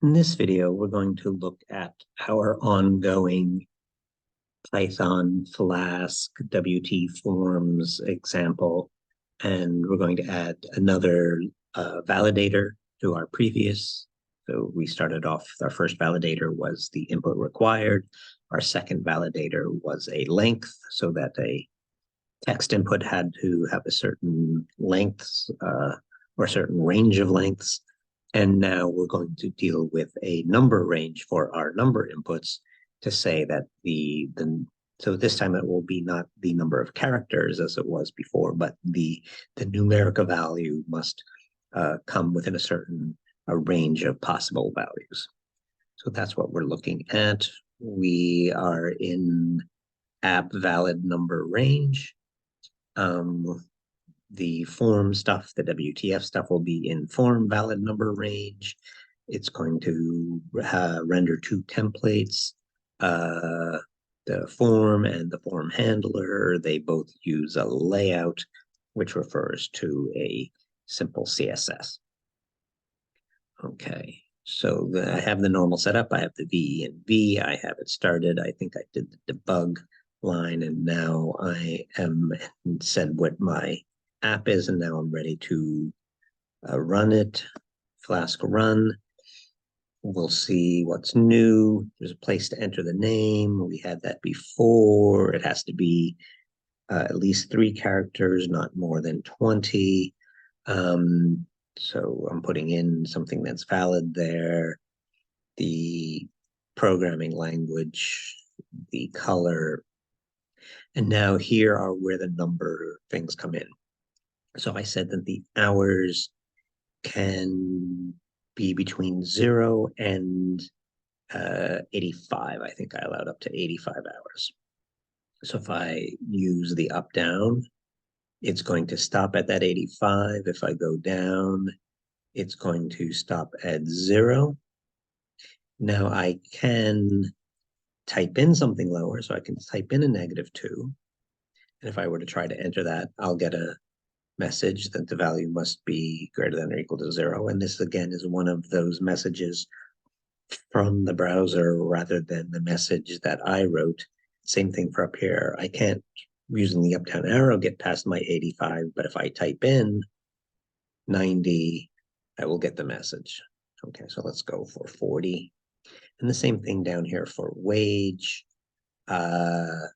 In this video, we're going to look at our ongoing Python Flask wtforms example, and we're going to add another validator to our previous. So we started off, our first validator was the input required. Our second validator was a length, so that a text input had to have a certain length or a certain range of lengths. And now we're going to deal with a number range for our number inputs to say that so this time it will be not the number of characters as it was before, but the numeric value must come within a range of possible values. So that's what we're looking at. We are in app valid number range. The form stuff, the WTF stuff, will be in form valid number range. It's going to render two templates, the form and the form handler. They both use a layout, which refers to a simple CSS. Okay, so I have the normal setup. I have the V and V. I have it started. I think I did the debug line, and now I am said what my app is, and now I'm ready to run it. Flask run. We'll see what's new. There's a place to enter the name. We had that before. It has to be at least 3 characters, not more than 20. So I'm putting in something that's valid there. The programming language, the color. And now here are where the number things come in. So I said that the hours can be between 0 and 85. I think I allowed up to 85 hours. So if I use the up down, it's going to stop at that 85. If I go down, it's going to stop at 0. Now I can type in something lower, so I can type in a -2. And if I were to try to enter that, I'll get a message that the value must be greater than or equal to 0. And this, again, is one of those messages from the browser rather than the message that I wrote. Same thing for up here. I can't, using the up-down arrow, get past my 85, but if I type in 90, I will get the message. Okay, so let's go for 40. And the same thing down here for wage. I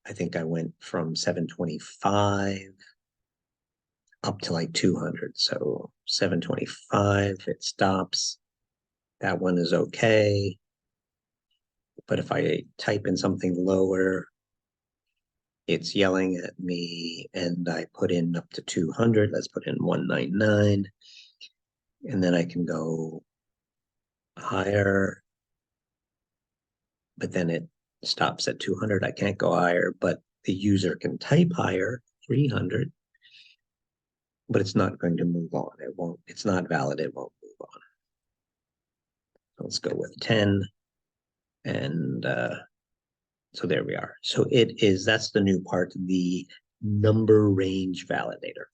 think I went from 725 up to like 200. So 725, it stops. That one is okay. But if I type in something lower, it's yelling at me, and I put in up to 200. Let's put in 199. And then I can go higher, but then it stops at 200. I can't go higher, but the user can type higher, 300, but it's not going to move on. It won't, it's not valid. It won't move on. So let's go with 10. And so there we are. So that's the new part, the number range validator.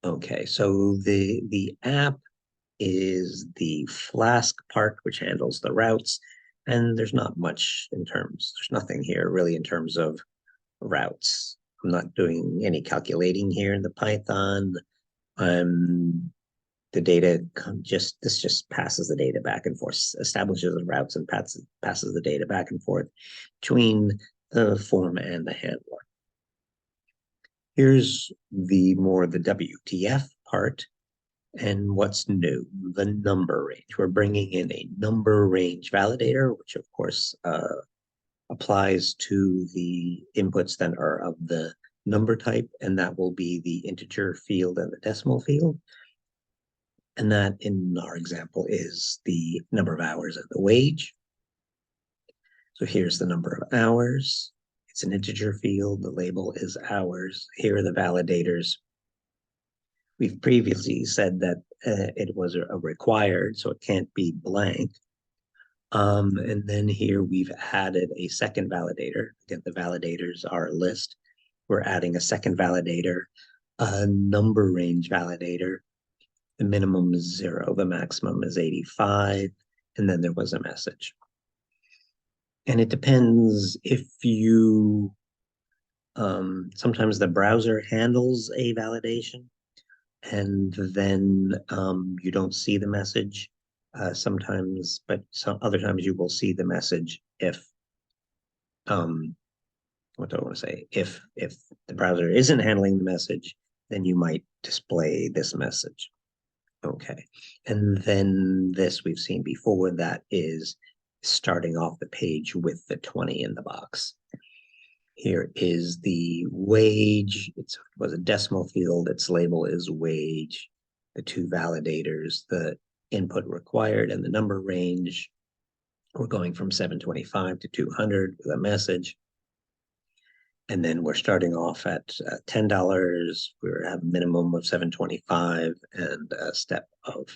Okay, so the app is the Flask part, which handles the routes. And there's not much there's nothing here really in terms of routes. I'm not doing any calculating here in the Python. The data this just passes the data back and forth, establishes the routes and passes the data back and forth between the form and the handler. Here's the WTF part. And what's new? The number range. We're bringing in a number range validator, which of course applies to the inputs that are of the number type, and that will be the integer field and the decimal field. And that, in our example, is the number of hours and the wage. So here's the number of hours. It's an integer field. The label is hours. Here are the validators. We've previously said that it was a required, so it can't be blank. And then here we've added a second validator. Again, the validators are a list. We're adding a second validator, a number range validator. The minimum is 0, the maximum is 85, and then there was a message. And it depends if you, sometimes the browser handles a validation, and then you don't see the message sometimes, but some other times you will see the message if, what do I want to say? If the browser isn't handling the message, then you might display this message. Okay. And then this we've seen before, that is starting off the page with the 20 in the box. Here is the wage. It was a decimal field. Its label is wage. The two validators, the input required and the number range. We're going from 725 to 200 with a message. And then we're starting off at $10. We have a minimum of 725 and a step of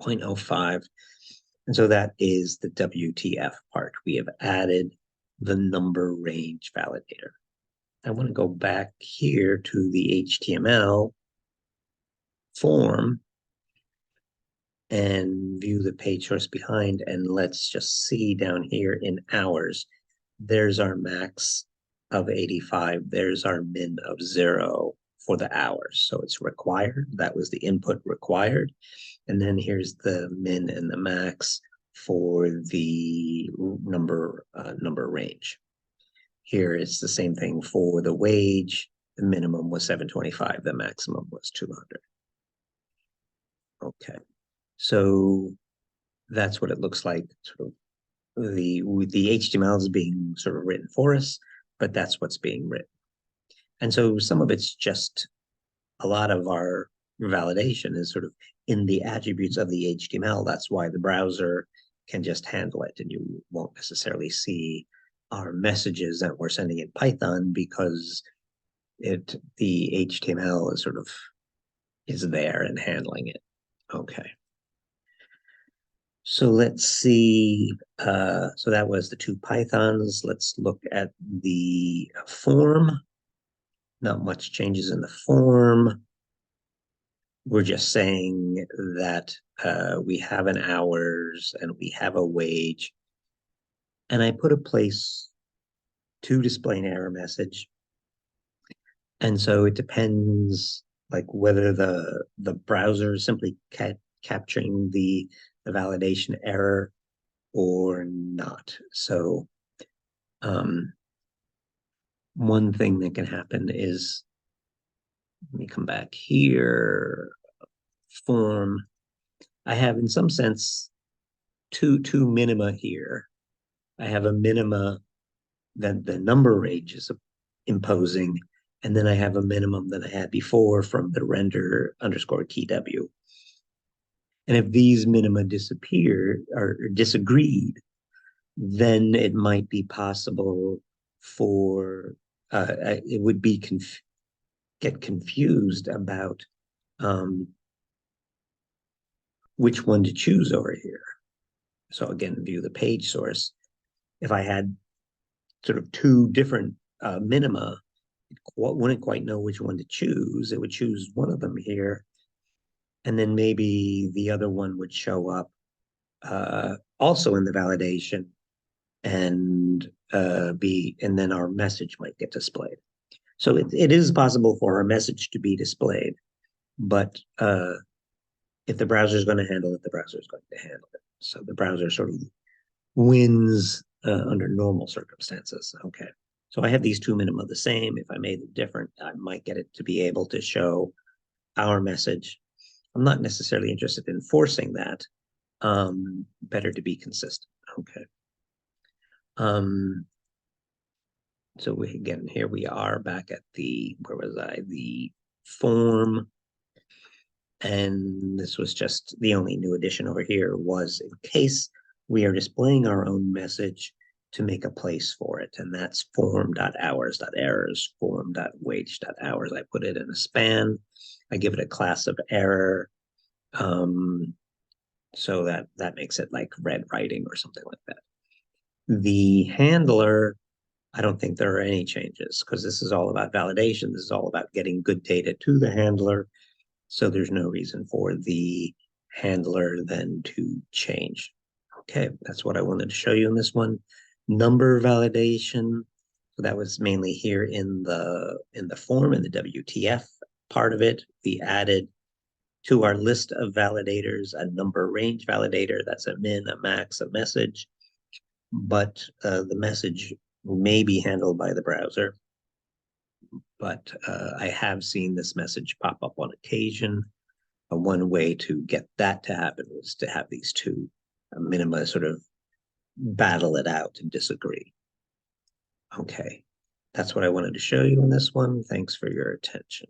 0.05. And so that is the WTF part. We have added the number range validator. I want to go back here to the HTML form and view the page source behind, and let's just see down here in hours. There's our max of 85. There's our min of 0 for the hours. So it's required. That was the input required. And then here's the min and the max for the number range. Here it's the same thing for the wage. The minimum was 725. The maximum was 200. Okay, so that's what it looks like. Sort of the HTML is being sort of written for us, but that's what's being written. And so some of it's just, a lot of our validation is sort of in the attributes of the HTML. That's why the browser can just handle it, and you won't necessarily see our messages that we're sending in Python, because the HTML is sort of there and handling it. Okay. So let's see. So that was the two Pythons. Let's look at the form. Not much changes in the form. We're just saying that we have an hours and we have a wage. And I put a place to display an error message. And so it depends, like, whether the browser is simply capturing the validation error or not. So one thing that can happen is, let me come back here, form. I have, in some sense, two minima here. I have a minima that the number range is imposing, and then I have a minimum that I had before from the render underscore TW. And if these minima disappear or disagreed, then it might be possible for it would be get confused about which one to choose over here. So again, view the page source. If I had sort of two different minima, it wouldn't quite know which one to choose. It would choose one of them here, and then maybe the other one would show up also in the validation, and and then our message might get displayed. So it is possible for our message to be displayed, but if the browser is going to handle it, the browser is going to handle it. So the browser sort of wins under normal circumstances. Okay. So I have these two minima the same. If I made them different, I might get it to be able to show our message. I'm not necessarily interested in forcing that. Better to be consistent. Okay. So again, here we are back at the, where was I? The form. And this was just the only new addition over here was, in case we are displaying our own message, to make a place for it. And that's form.hours.errors, form.wage.hours. I put it in a span. I give it a class of error. So that makes it like red writing or something like that. The handler, I don't think there are any changes, because this is all about validation. This is all about getting good data to the handler. So there's no reason for the handler then to change. Okay, that's what I wanted to show you in this one. Number validation. So that was mainly here in the form, in the WTF part of it. We added to our list of validators a number range validator. That's a min, a max, a message. But the message may be handled by the browser. But I have seen this message pop up on occasion. One way to get that to happen was to have these two minima sort of battle it out and disagree. Okay, that's what I wanted to show you in this one. Thanks for your attention.